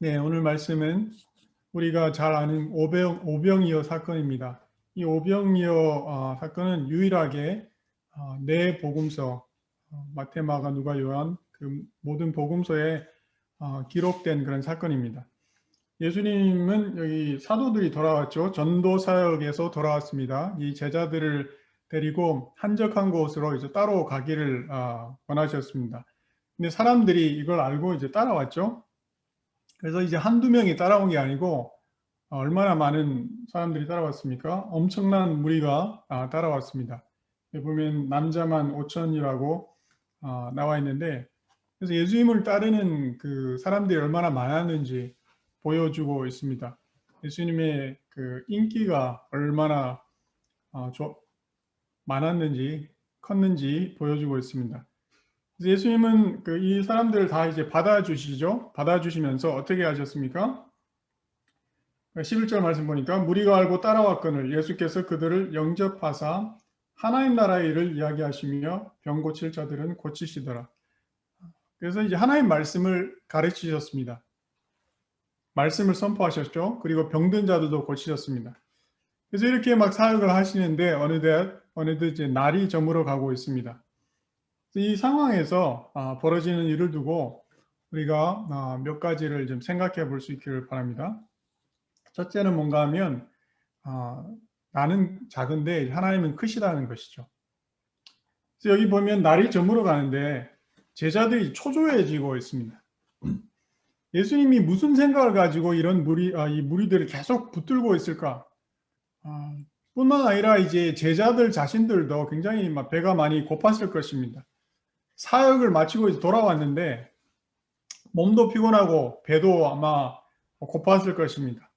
네, 오늘 말씀은 우리가 잘 아는 오병이어 사건입니다. 이 오병이어 사건은 유일하게 네 복음서, 마태, 마가, 누가, 요한 그 모든 복음서에 기록된 그런 사건입니다. 예수님은 여기 사도들이 돌아왔죠. 전도 사역에서 돌아왔습니다. 이 제자들을 데리고 한적한 곳으로 이제 따로 가기를 원하셨습니다. 근데 사람들이 이걸 알고 이제 따라왔죠. 그래서 이제 한두 명이 따라온 게 아니고 얼마나 많은 사람들이 따라왔습니까? 엄청난 무리가 따라왔습니다. 여기 보면 남자만 5천이라고 나와 있는데, 그래서 예수님을 따르는 그 사람들이 얼마나 많았는지 보여주고 있습니다. 예수님의 그 인기가 얼마나 많았는지 컸는지 보여주고 있습니다. 예수님은 이 사람들을 다 이제 받아주시죠. 받아주시면서 어떻게 하셨습니까? 11절 말씀 보니까 무리가 알고 따라왔거늘 예수께서 그들을 영접하사 하나님 나라의 일을 이야기하시며 병 고칠 자들은 고치시더라. 그래서 이제 하나님 말씀을 가르치셨습니다. 말씀을 선포하셨죠. 그리고 병든 자들도 고치셨습니다. 그래서 이렇게 막 사역을 하시는데 어느덧 이제 날이 저물어 가고 있습니다. 이 상황에서 벌어지는 일을 두고 우리가 몇 가지를 좀 생각해 볼 수 있기를 바랍니다. 첫째는 뭔가 하면 나는 작은데 하나님은 크시다는 것이죠. 그래서 여기 보면 날이 저물어 가는데 제자들이 초조해지고 있습니다. 예수님이 무슨 생각을 가지고 이런 이 무리들을 계속 붙들고 있을까? 뿐만 아니라 이제 제자들 자신들도 굉장히 막 배가 많이 고팠을 것입니다. 사역을 마치고 이제 돌아왔는데 몸도 피곤하고 배도 아마 고팠을 것입니다.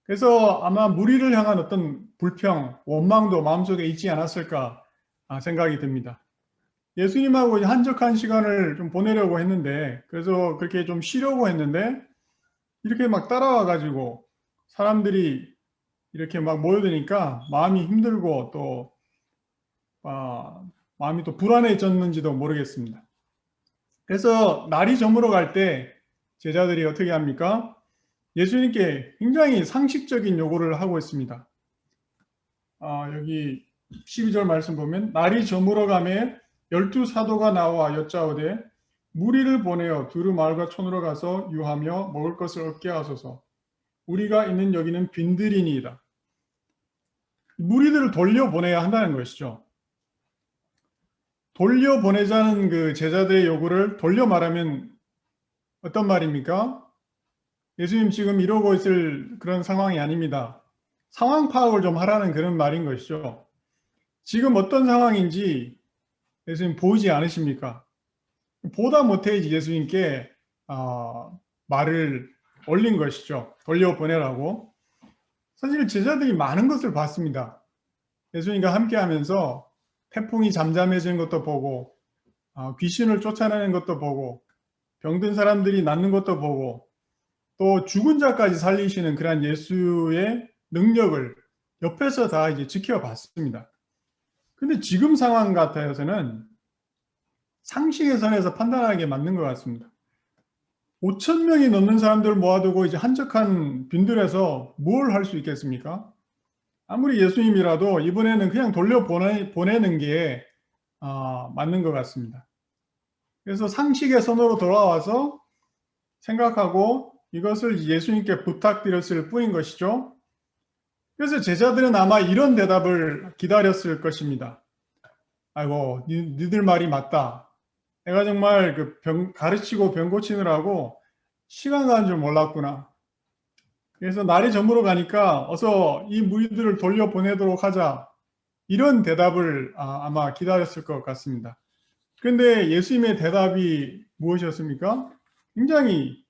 그래서 아마 무리를 향한 어떤 불평, 원망도 마음속에 있지 않았을까 생각이 듭니다. 예수님하고 한적한 시간을 좀 보내려고 했는데, 그래서 그렇게 좀 쉬려고 했는데, 이렇게 막 따라와 가지고 사람들이 이렇게 막 모여드니까 마음이 힘들고 또 마음이 또 불안해졌는지도 모르겠습니다. 그래서 날이 저물어 갈 때 제자들이 어떻게 합니까? 예수님께 굉장히 상식적인 요구를 하고 있습니다. 여기 12절 말씀 보면 날이 저물어 가매 12사도가 나와 여짜오되 무리를 보내어 두루 마을과 촌으로 가서 유하며 먹을 것을 얻게 하소서. 우리가 있는 여기는 빈들이니이다. 무리들을 돌려보내야 한다는 것이죠. 돌려보내자는 그 제자들의 요구를 돌려 말하면 어떤 말입니까? 예수님 지금 이러고 있을 그런 상황이 아닙니다. 상황 파악을 좀 하라는 그런 말인 것이죠. 지금 어떤 상황인지 예수님 보이지 않으십니까? 보다 못해 예수님께 말을 올린 것이죠. 돌려보내라고. 사실 제자들이 많은 것을 봤습니다. 예수님과 함께하면서 태풍이 잠잠해지는 것도 보고 귀신을 쫓아내는 것도 보고 병든 사람들이 낫는 것도 보고 또 죽은 자까지 살리시는 그러한 예수의 능력을 옆에서 다 이제 지켜봤습니다. 근데 지금 상황 같아서는 상식의 선에서 판단하기에 맞는 것 같습니다. 5천 명이 넘는 사람들을 모아두고 이제 한적한 빈들에서 뭘 할 수 있겠습니까? 아무리 예수님이라도 이번에는 그냥 보내는 게 맞는 것 같습니다. 그래서 상식의 선으로 돌아와서 생각하고 이것을 예수님께 부탁드렸을 뿐인 것이죠. 그래서 제자들은 아마 이런 대답을 기다렸을 것입니다. 아이고, 니들 말이 맞다. 내가 정말 가르치고 병 고치느라고 시간 가는 줄 몰랐구나. 그래서 날이 저물어 가니까 어서 이 무리들을 돌려보내도록 하자. 이런 대답을 아마 기다렸을 것 같습니다. 그런데 예수님의 대답이 무엇이었습니까? 굉장히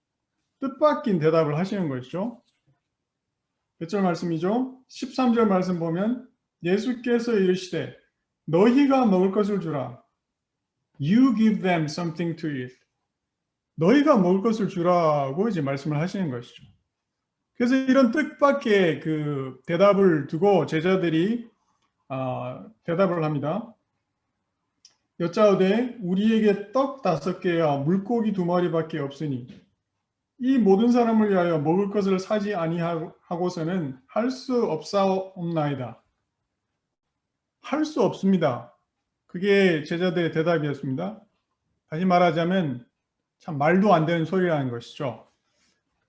뜻밖인 대답을 하시는 것이죠. 몇 절 말씀이죠? 13절 말씀 보면 예수께서 이르시되 너희가 먹을 것을 주라. You give them something to eat. 너희가 먹을 것을 주라고 이제 말씀을 하시는 것이죠. 그래서 이런 뜻밖의 그 대답을 두고 제자들이 대답을 합니다. 여짜오되 우리에게 떡 5개와 물고기 2마리밖에 없으니 이 모든 사람을 위하여 먹을 것을 사지 아니하고서는 할 수 없사옵나이다. 할 수 없습니다. 그게 제자들의 대답이었습니다. 다시 말하자면 참 말도 안 되는 소리라는 것이죠.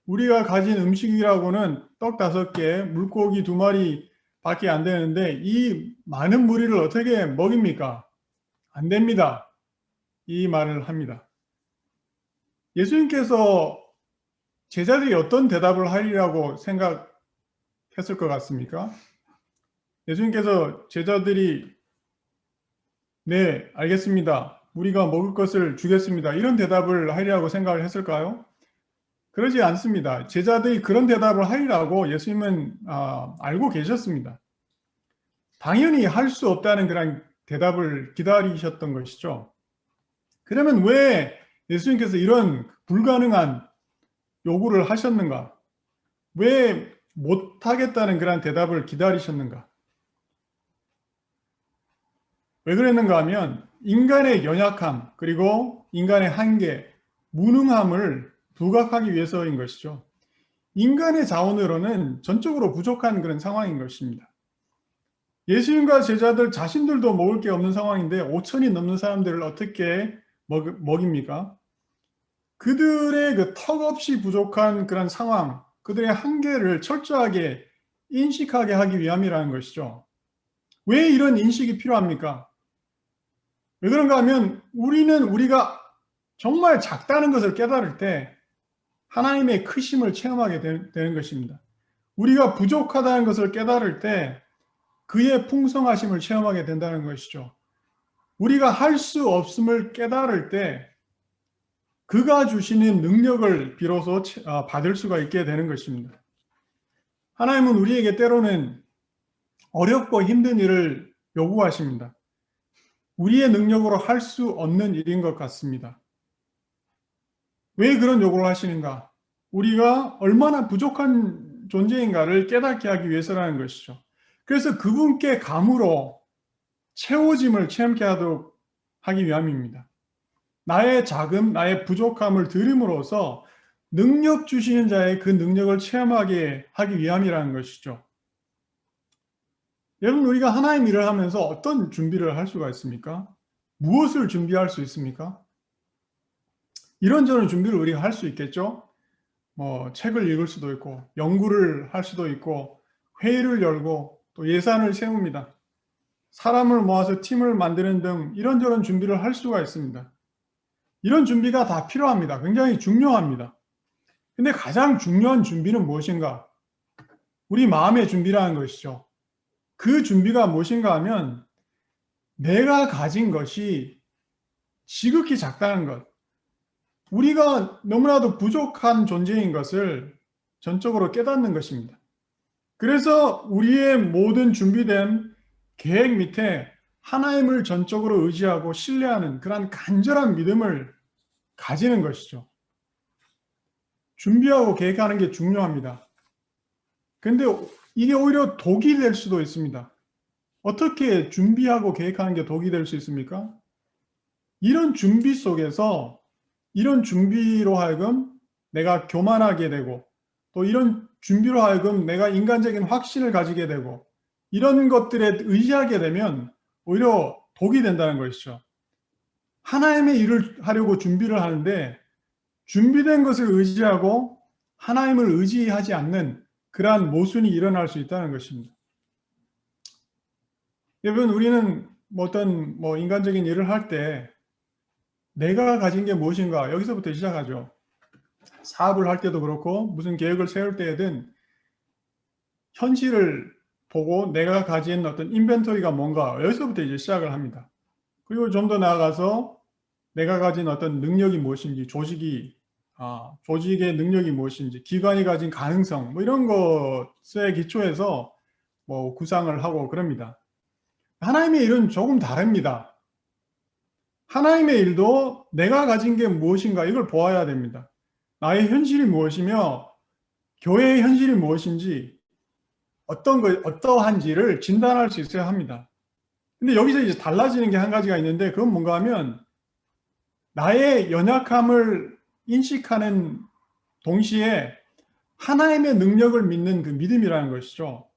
우리가 가진 음식이라고는 떡 5개, 물고기 2마리 밖에 안 되는데 이 많은 무리를 어떻게 먹입니까? 안 됩니다. 이 말을 합니다. 예수님께서 제자들이 어떤 대답을 하리라고 생각했을 것 같습니까? 예수님께서 제자들이 네, 알겠습니다. 우리가 먹을 것을 주겠습니다. 이런 대답을 하리라고 생각을 했을까요? 그러지 않습니다. 제자들이 그런 대답을 하리라고 예수님은 알고 계셨습니다. 당연히 할 수 없다는 그런 대답을 기다리셨던 것이죠. 그러면 왜 예수님께서 이런 불가능한 요구를 하셨는가? 왜 못하겠다는 그런 대답을 기다리셨는가? 왜 그랬는가 하면 인간의 연약함 그리고 인간의 한계, 무능함을 부각하기 위해서인 것이죠. 인간의 자원으로는 전적으로 부족한 그런 상황인 것입니다. 예수님과 제자들 자신들도 먹을 게 없는 상황인데 5천이 넘는 사람들을 어떻게 먹입니까? 그들의 그 턱없이 부족한 그런 상황, 그들의 한계를 철저하게 인식하게 하기 위함이라는 것이죠. 왜 이런 인식이 필요합니까? 왜 그런가 하면 우리가 정말 작다는 것을 깨달을 때 하나님의 크심을 체험하게 되는 것입니다. 우리가 부족하다는 것을 깨달을 때 그의 풍성하심을 체험하게 된다는 것이죠. 우리가 할 수 없음을 깨달을 때 그가 주시는 능력을 비로소 받을 수가 있게 되는 것입니다. 하나님은 우리에게 때로는 어렵고 힘든 일을 요구하십니다. 우리의 능력으로 할 수 없는 일인 것 같습니다. 왜 그런 요구를 하시는가? 우리가 얼마나 부족한 존재인가를 깨닫게 하기 위해서라는 것이죠. 그래서 그분께 감으로 채워짐을 체험케 하도록 하기 위함입니다. 나의 자금, 나의 부족함을 들음으로써 능력 주시는 자의 그 능력을 체험하게 하기 위함이라는 것이죠. 여러분, 우리가 하나님 일을 하면서 어떤 준비를 할 수가 있습니까? 무엇을 준비할 수 있습니까? 이런저런 준비를 우리가 할 수 있겠죠? 책을 읽을 수도 있고, 연구를 할 수도 있고, 회의를 열고, 또 예산을 세웁니다. 사람을 모아서 팀을 만드는 등 이런저런 준비를 할 수가 있습니다. 이런 준비가 다 필요합니다. 굉장히 중요합니다. 근데 가장 중요한 준비는 무엇인가? 우리 마음의 준비라는 것이죠. 그 준비가 무엇인가 하면 내가 가진 것이 지극히 작다는 것. 우리가 너무나도 부족한 존재인 것을 전적으로 깨닫는 것입니다. 그래서 우리의 모든 준비된 계획 밑에 하나님을 전적으로 의지하고 신뢰하는 그러한 간절한 믿음을 가지는 것이죠. 준비하고 계획하는 게 중요합니다. 근데 이게 오히려 독이 될 수도 있습니다. 어떻게 준비하고 계획하는 게 독이 될 수 있습니까? 이런 준비 속에서 이런 준비로 하여금 내가 교만하게 되고 또 이런 준비로 하여금 내가 인간적인 확신을 가지게 되고 이런 것들에 의지하게 되면 오히려 독이 된다는 것이죠. 하나님의 일을 하려고 준비를 하는데 준비된 것을 의지하고 하나님을 의지하지 않는 그러한 모순이 일어날 수 있다는 것입니다. 여러분, 우리는 어떤 인간적인 일을 할 때 내가 가진 게 무엇인가 여기서부터 시작하죠. 사업을 할 때도 그렇고 무슨 계획을 세울 때에든 현실을 보고 내가 가진 어떤 인벤토리가 뭔가 여기서부터 이제 시작을 합니다. 그리고 좀 더 나아가서 내가 가진 어떤 능력이 무엇인지, 조직의 능력이 무엇인지, 기관이 가진 가능성, 이런 것에 기초해서 구상을 하고 그럽니다. 하나님의 일은 조금 다릅니다. 하나님의 일도 내가 가진 게 무엇인가 이걸 보아야 됩니다. 나의 현실이 무엇이며 교회의 현실이 무엇인지 어떠한지를 진단할 수 있어야 합니다. 근데 여기서 이제 달라지는 게 한 가지가 있는데 그건 뭔가 하면 나의 연약함을 인식하는 동시에 하나님의 능력을 믿는 그 믿음이라는 것이죠.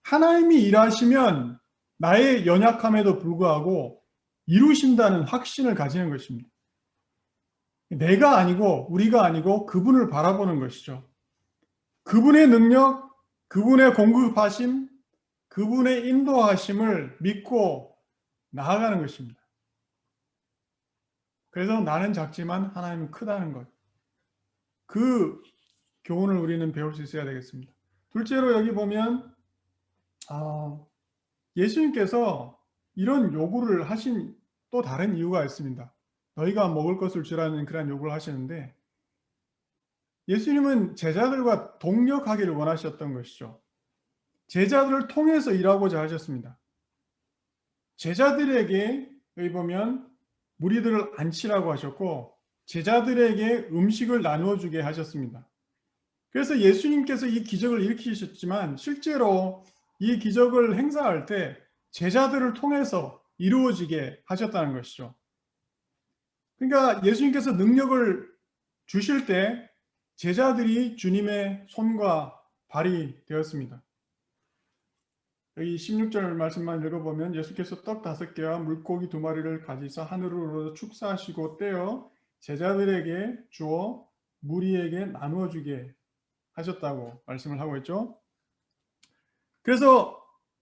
하나님이 일하시면 나의 연약함에도 불구하고 이루신다는 확신을 가지는 것입니다. 내가 아니고 우리가 아니고 그분을 바라보는 것이죠. 그분의 능력, 그분의 공급하심, 그분의 인도하심을 믿고 나아가는 것입니다. 그래서 나는 작지만 하나님은 크다는 것. 그 교훈을 우리는 배울 수 있어야 되겠습니다. 둘째로 여기 보면 예수님께서 이런 요구를 하신 또 다른 이유가 있습니다. 너희가 먹을 것을 주라는 그런 요구를 하시는데 예수님은 제자들과 동력하기를 원하셨던 것이죠. 제자들을 통해서 일하고자 하셨습니다. 제자들에게 여기 보면 무리들을 앉히라고 하셨고 제자들에게 음식을 나누어 주게 하셨습니다. 그래서 예수님께서 이 기적을 일으키셨지만 실제로 이 기적을 행사할 때 제자들을 통해서 이루어지게 하셨다는 것이죠. 그러니까 예수님께서 능력을 주실 때 제자들이 주님의 손과 발이 되었습니다. 여기 16절 말씀만 읽어보면 예수께서 떡 5개와 물고기 2마리를 가지사 하늘으로 축사하시고 떼어 제자들에게 주어 무리에게 나누어 주게 하셨다고 말씀을 하고 있죠. 그래서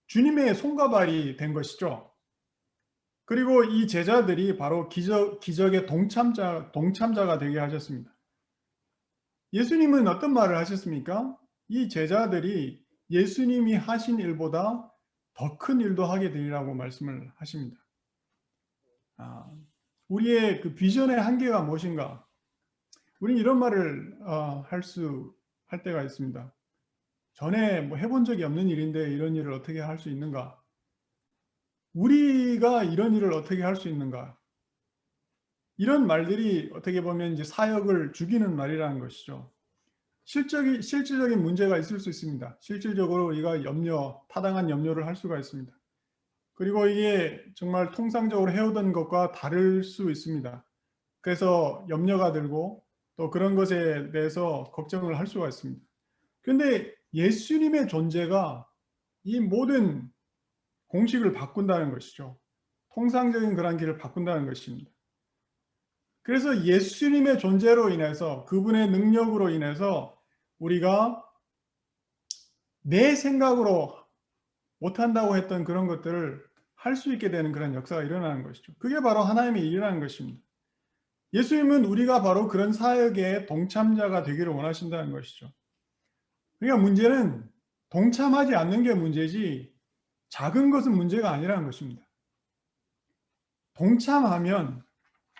주님의 손과 발이 된 것이죠. 그리고 이 제자들이 바로 기적의 동참자가 되게 하셨습니다. 예수님은 어떤 말을 하셨습니까? 이 제자들이 예수님이 하신 일보다 더 큰 일도 하게 되리라고 말씀을 하십니다. 우리의 그 비전의 한계가 무엇인가? 우리는 이런 말을 할 때가 있습니다. 전에 뭐 해본 적이 없는 일인데 이런 일을 어떻게 할 수 있는가? 우리가 이런 일을 어떻게 할 수 있는가? 이런 말들이 어떻게 보면 이제 사역을 죽이는 말이라는 것이죠. 실질적인 문제가 있을 수 있습니다. 실질적으로 우리가 타당한 염려를 할 수가 있습니다. 그리고 이게 정말 통상적으로 해오던 것과 다를 수 있습니다. 그래서 염려가 들고 또 그런 것에 대해서 걱정을 할 수가 있습니다. 그런데 예수님의 존재가 이 모든 공식을 바꾼다는 것이죠. 통상적인 그런 길을 바꾼다는 것입니다. 그래서 예수님의 존재로 인해서 그분의 능력으로 인해서 우리가 내 생각으로 못한다고 했던 그런 것들을 할 수 있게 되는 그런 역사가 일어나는 것이죠. 그게 바로 하나님의 일이라는 것입니다. 예수님은 우리가 바로 그런 사역의 동참자가 되기를 원하신다는 것이죠. 그러니까 문제는 동참하지 않는 게 문제지 작은 것은 문제가 아니라는 것입니다. 동참하면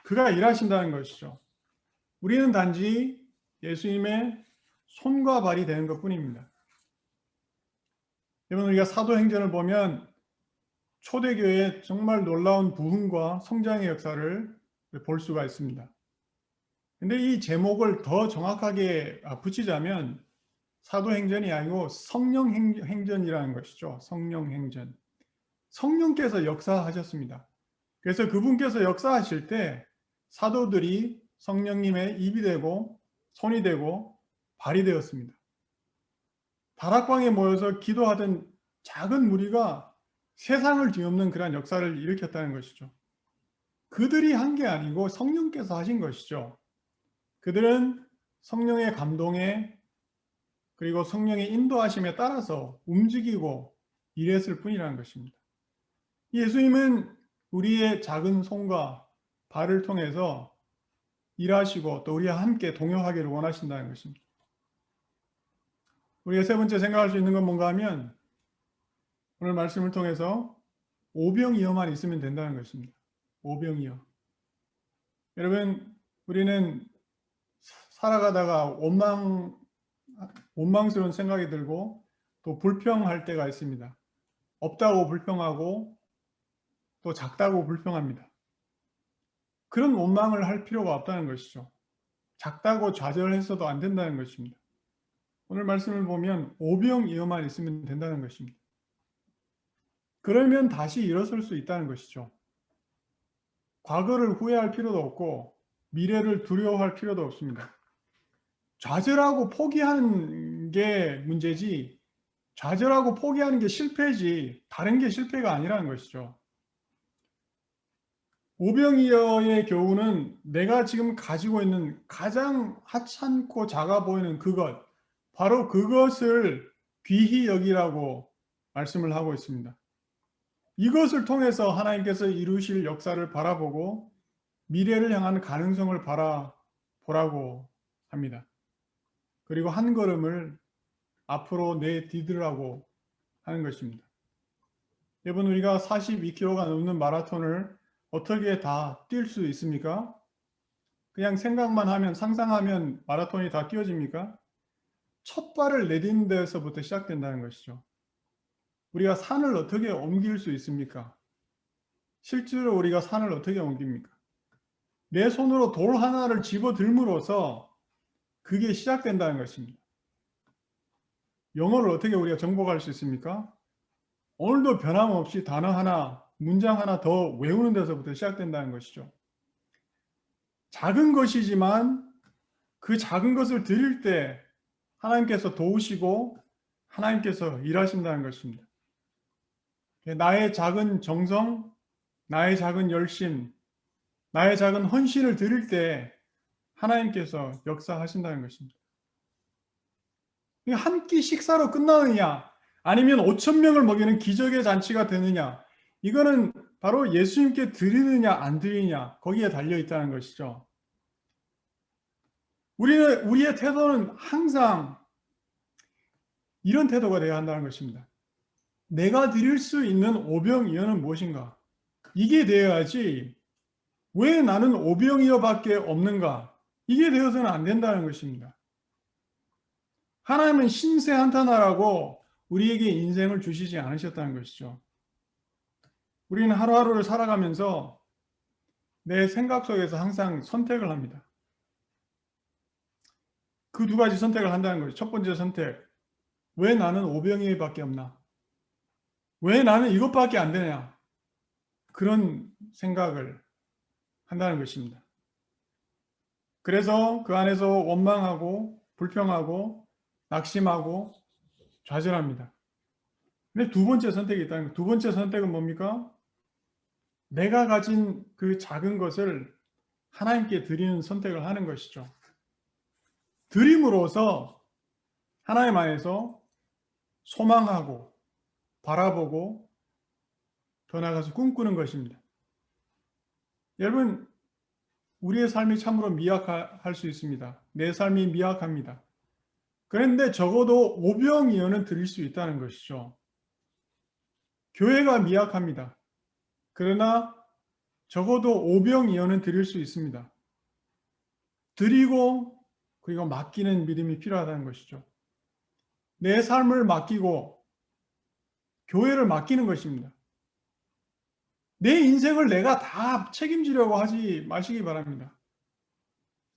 그가 일하신다는 것이죠. 우리는 단지 예수님의 손과 발이 되는 것뿐입니다. 여러분 우리가 사도행전을 보면 초대교회의 정말 놀라운 부흥과 성장의 역사를 볼 수가 있습니다. 근데 이 제목을 더 정확하게 붙이자면 사도행전이 아니고 성령행전이라는 것이죠. 성령행전. 성령께서 역사하셨습니다. 그래서 그분께서 역사하실 때 사도들이 성령님의 입이 되고 손이 되고 발이 되었습니다. 다락방에 모여서 기도하던 작은 무리가 세상을 뒤엎는 그런 역사를 일으켰다는 것이죠. 그들이 한 게 아니고 성령께서 하신 것이죠. 그들은 성령의 감동에 그리고 성령의 인도하심에 따라서 움직이고 일했을 뿐이라는 것입니다. 예수님은 우리의 작은 손과 발을 통해서 일하시고 또 우리와 함께 동역하기를 원하신다는 것입니다. 우리가 세 번째 생각할 수 있는 건 뭔가 하면 오늘 말씀을 통해서 오병이어만 있으면 된다는 것입니다. 오병이어. 여러분 우리는 살아가다가 원망스러운 생각이 들고 또 불평할 때가 있습니다. 없다고 불평하고 또 작다고 불평합니다. 그런 원망을 할 필요가 없다는 것이죠. 작다고 좌절했어도 안 된다는 것입니다. 오늘 말씀을 보면 오병이어만 있으면 된다는 것입니다. 그러면 다시 일어설 수 있다는 것이죠. 과거를 후회할 필요도 없고 미래를 두려워할 필요도 없습니다. 좌절하고 포기하는 게 문제지, 좌절하고 포기하는 게 실패지 다른 게 실패가 아니라는 것이죠. 오병이어의 교훈은 내가 지금 가지고 있는 가장 하찮고 작아 보이는 그것, 바로 그것을 귀히 여기라고 말씀을 하고 있습니다. 이것을 통해서 하나님께서 이루실 역사를 바라보고 미래를 향한 가능성을 바라보라고 합니다. 그리고 한 걸음을 앞으로 내디디라고 하는 것입니다. 여러분, 우리가 42km가 넘는 마라톤을 어떻게 다 뛸 수 있습니까? 그냥 생각만 하면, 상상하면 마라톤이 다 뛰어집니까? 첫 발을 내딛는 데서부터 시작된다는 것이죠. 우리가 산을 어떻게 옮길 수 있습니까? 실제로 우리가 산을 어떻게 옮깁니까? 내 손으로 돌 하나를 집어들므로써 그게 시작된다는 것입니다. 영어를 어떻게 우리가 정복할 수 있습니까? 오늘도 변함없이 단어 하나, 문장 하나 더 외우는 데서부터 시작된다는 것이죠. 작은 것이지만 그 작은 것을 드릴 때 하나님께서 도우시고 하나님께서 일하신다는 것입니다. 나의 작은 정성, 나의 작은 열심, 나의 작은 헌신을 드릴 때 하나님께서 역사하신다는 것입니다. 한 끼 식사로 끝나느냐, 아니면 5천 명을 먹이는 기적의 잔치가 되느냐, 이거는 바로 예수님께 드리느냐 안 드리느냐 거기에 달려 있다는 것이죠. 우리의 태도는 항상 이런 태도가 되어야 한다는 것입니다. 내가 드릴 수 있는 오병이어는 무엇인가? 이게 되어야지, 왜 나는 오병이어밖에 없는가? 이게 되어서는 안 된다는 것입니다. 하나님은 신세 한탄하라고 우리에게 인생을 주시지 않으셨다는 것이죠. 우리는 하루하루를 살아가면서 내 생각 속에서 항상 선택을 합니다. 그 두 가지 선택을 한다는 거죠. 첫 번째 선택, 왜 나는 오병이어밖에 없나? 왜 나는 이것밖에 안 되냐? 그런 생각을 한다는 것입니다. 그래서 그 안에서 원망하고 불평하고 낙심하고 좌절합니다. 근데 두 번째 선택이 있다는 거예요. 두 번째 선택은 뭡니까? 내가 가진 그 작은 것을 하나님께 드리는 선택을 하는 것이죠. 드림으로써 하나님 안에서 소망하고 바라보고 더 나아가서 꿈꾸는 것입니다. 여러분, 우리의 삶이 참으로 미약할 수 있습니다. 내 삶이 미약합니다. 그런데 적어도 오병이어는 드릴 수 있다는 것이죠. 교회가 미약합니다. 그러나 적어도 오병이어는 드릴 수 있습니다. 드리고 그리고 맡기는 믿음이 필요하다는 것이죠. 내 삶을 맡기고 교회를 맡기는 것입니다. 내 인생을 내가 다 책임지려고 하지 마시기 바랍니다.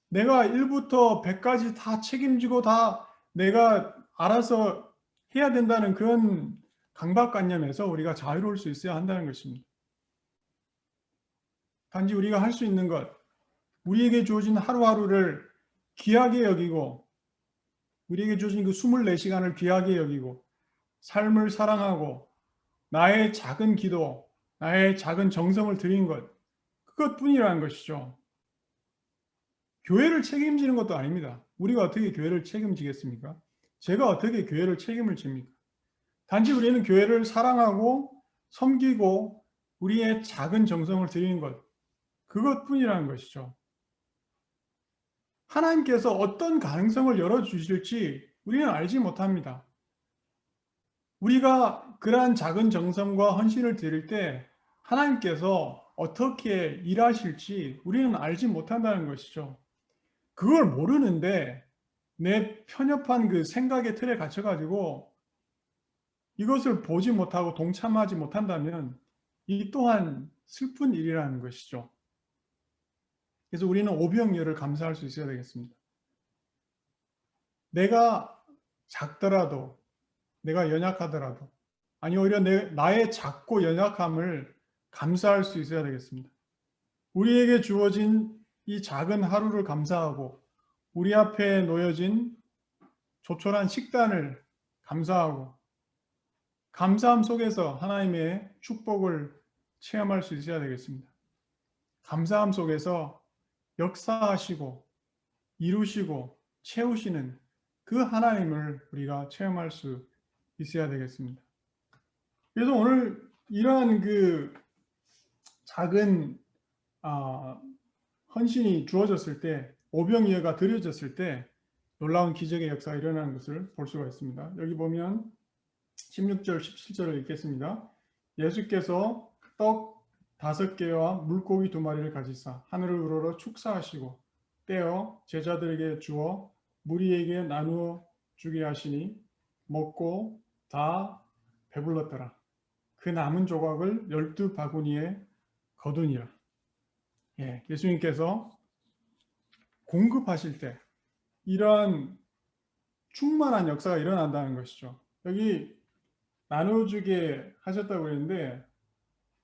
내가 1부터 100까지 다 책임지고 다 내가 알아서 해야 된다는 그런 강박관념에서 우리가 자유로울 수 있어야 한다는 것입니다. 단지 우리가 할 수 있는 것, 우리에게 주어진 하루하루를 귀하게 여기고, 우리에게 주어진 그 24시간을 귀하게 여기고, 삶을 사랑하고, 나의 작은 기도, 나의 작은 정성을 드린 것, 그것뿐이라는 것이죠. 교회를 책임지는 것도 아닙니다. 우리가 어떻게 교회를 책임지겠습니까? 제가 어떻게 교회를 책임을 집니까? 단지 우리는 교회를 사랑하고 섬기고 우리의 작은 정성을 드리는 것, 그것뿐이라는 것이죠. 하나님께서 어떤 가능성을 열어주실지 우리는 알지 못합니다. 우리가 그러한 작은 정성과 헌신을 드릴 때 하나님께서 어떻게 일하실지 우리는 알지 못한다는 것이죠. 그걸 모르는데 내 편협한 그 생각의 틀에 갇혀가지고 이것을 보지 못하고 동참하지 못한다면 이 또한 슬픈 일이라는 것이죠. 그래서 우리는 오병이어를 감사할 수 있어야 되겠습니다. 내가 작더라도, 내가 연약하더라도, 아니 오히려 나의 작고 연약함을 감사할 수 있어야 되겠습니다. 우리에게 주어진 이 작은 하루를 감사하고 우리 앞에 놓여진 조촐한 식단을 감사하고 감사함 속에서 하나님의 축복을 체험할 수 있어야 되겠습니다. 감사함 속에서 역사하시고 이루시고 채우시는 그 하나님을 우리가 체험할 수 있어야 되겠습니다. 그래서 오늘 이러한 그 작은 헌신이 주어졌을 때, 오병이어가 드려졌을 때 놀라운 기적의 역사가 일어나는 것을 볼 수가 있습니다. 여기 보면 16절, 17절을 읽겠습니다. 예수께서 떡 5개와 물고기 2마리를 가지사 하늘을 우러러 축사하시고 떼어 제자들에게 주어 무리에게 나누어 주게 하시니 먹고 다 배불렀더라. 그 남은 조각을 12바구니에 거두니라. 예수님께서 공급하실 때 이러한 충만한 역사가 일어난다는 것이죠. 여기 나눠주게 하셨다고 그랬는데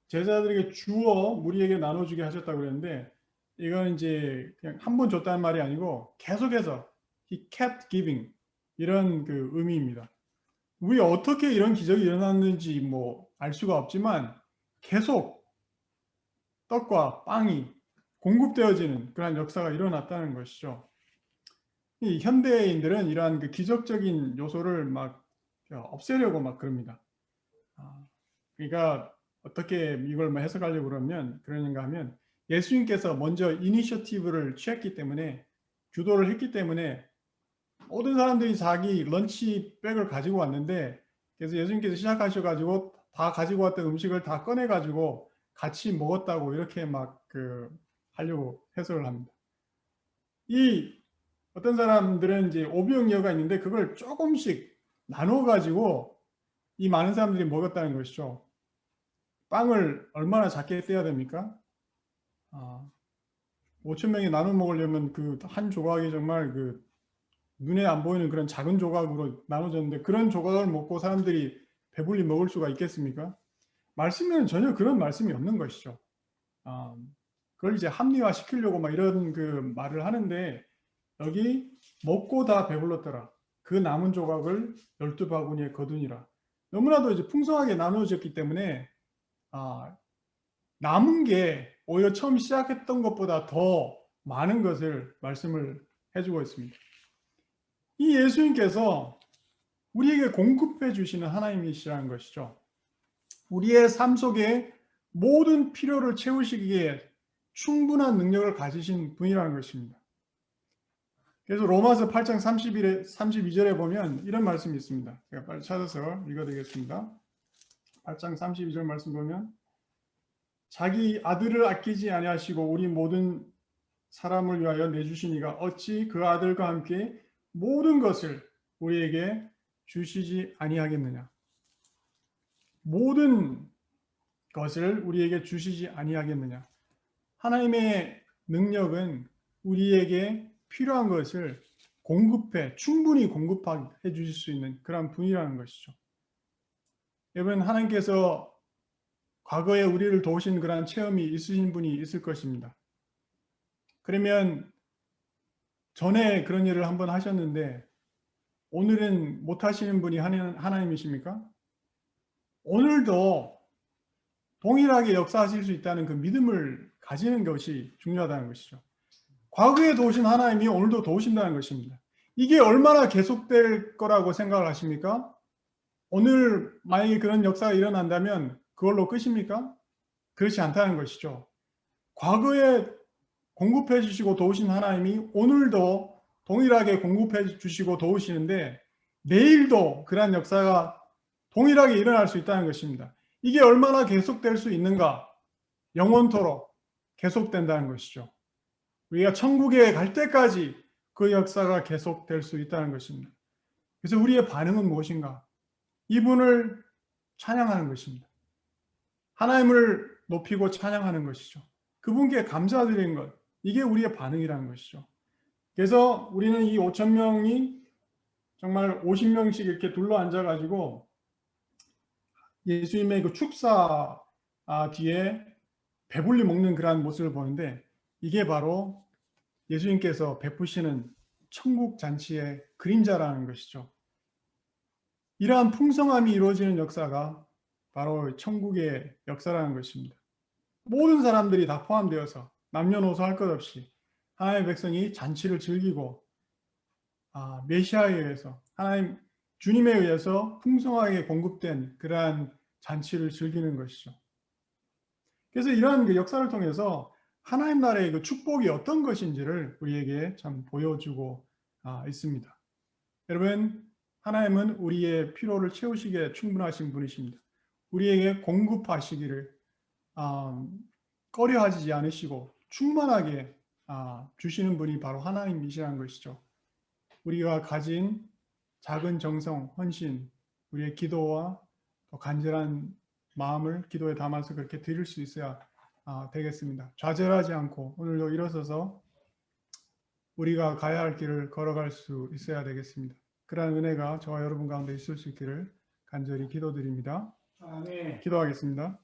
제자들에게 주어 무리에게 나눠주게 하셨다고 그랬는데 이건 이제 그냥 한 번 줬다는 말이 아니고 계속해서 he kept giving 이런 그 의미입니다. 우리 어떻게 이런 기적이 일어났는지 뭐 알 수가 없지만 계속 떡과 빵이 공급되어지는 그런 역사가 일어났다는 것이죠. 이 현대인들은 이러한 그 기적적인 요소를 막 없애려고 막 그럽니다. 그러니까 어떻게 이걸 뭐 해석하려고 그러는가 하면 예수님께서 먼저 이니셔티브를 취했기 때문에 주도를 했기 때문에 모든 사람들이 자기 런치백을 가지고 왔는데 그래서 예수님께서 시작하셔가지고 다 가지고 왔던 음식을 다 꺼내가지고 같이 먹었다고 이렇게 막 하려고 해석을 합니다. 이 어떤 사람들은 이제 오병이어가 있는데 그걸 조금씩 나눠 가지고 이 많은 사람들이 먹었다는 것이죠. 빵을 얼마나 작게 떼야 됩니까? 5천 명이 나눠 먹으려면 그 한 조각이 정말 눈에 안 보이는 그런 작은 조각으로 나눠졌는데 그런 조각을 먹고 사람들이 배불리 먹을 수가 있겠습니까? 말씀에는 전혀 그런 말씀이 없는 것이죠. 그걸 이제 합리화 시키려고 막 이런 말을 하는데 여기 먹고 다 배불렀더라. 그 남은 조각을 12바구니에 거두니라. 너무나도 이제 풍성하게 나누어졌기 때문에 남은 게 오히려 처음 시작했던 것보다 더 많은 것을 말씀을 해주고 있습니다. 이 예수님께서 우리에게 공급해 주시는 하나님이시라는 것이죠. 우리의 삶 속에 모든 필요를 채우시기에 충분한 능력을 가지신 분이라는 것입니다. 그래서 로마서 8장 32절에 보면 이런 말씀이 있습니다. 제가 빨리 찾아서 읽어드리겠습니다. 8장 32절 말씀 보면 자기 아들을 아끼지 아니하시고 우리 모든 사람을 위하여 내주시니가 어찌 그 아들과 함께 모든 것을 우리에게 주시지 아니하겠느냐. 모든 것을 우리에게 주시지 아니하겠느냐. 하나님의 능력은 우리에게 필요한 것을 충분히 공급해 주실 수 있는 그런 분이라는 것이죠. 여러분, 하나님께서 과거에 우리를 도우신 그런 체험이 있으신 분이 있을 것입니다. 그러면 전에 그런 일을 한번 하셨는데 오늘은 못 하시는 분이 하나님이십니까? 오늘도 동일하게 역사하실 수 있다는 그 믿음을 가지는 것이 중요하다는 것이죠. 과거에 도우신 하나님이 오늘도 도우신다는 것입니다. 이게 얼마나 계속될 거라고 생각을 하십니까? 오늘 만약에 그런 역사가 일어난다면 그걸로 끝입니까? 그렇지 않다는 것이죠. 과거에 공급해 주시고 도우신 하나님이 오늘도 동일하게 공급해 주시고 도우시는데 내일도 그러한 역사가 동일하게 일어날 수 있다는 것입니다. 이게 얼마나 계속될 수 있는가? 영원토록 계속된다는 것이죠. 우리가 천국에 갈 때까지 그 역사가 계속될 수 있다는 것입니다. 그래서 우리의 반응은 무엇인가? 이분을 찬양하는 것입니다. 하나님을 높이고 찬양하는 것이죠. 그분께 감사드리는 것, 이게 우리의 반응이라는 것이죠. 그래서 우리는 이 5천 명이 정말 50명씩 이렇게 둘러 앉아가지고 예수님의 그 축사 뒤에 배불리 먹는 그러한 모습을 보는데 이게 바로 예수님께서 베푸시는 천국 잔치의 그림자라는 것이죠. 이러한 풍성함이 이루어지는 역사가 바로 천국의 역사라는 것입니다. 모든 사람들이 다 포함되어서 남녀노소 할 것 없이 하나님의 백성이 잔치를 즐기고 메시아에 의해서 하나님 주님에 의해서 풍성하게 공급된 그러한 잔치를 즐기는 것이죠. 그래서 이러한 그 역사를 통해서 하나님 나라의 그 축복이 어떤 것인지를 우리에게 참 보여주고 있습니다. 여러분, 하나님은 우리의 필요를 채우시기에 충분하신 분이십니다. 우리에게 공급하시기를 꺼려하지 않으시고 충만하게 주시는 분이 바로 하나님이시라는 것이죠. 우리가 가진 작은 정성, 헌신, 우리의 기도와 또 간절한 마음을 기도에 담아서 그렇게 드릴 수 있어야 되겠습니다. 좌절하지 않고 오늘도 일어서서 우리가 가야 할 길을 걸어갈 수 있어야 되겠습니다. 그러한 은혜가 저와 여러분 가운데 있을 수 있기를 간절히 기도드립니다. 기도하겠습니다.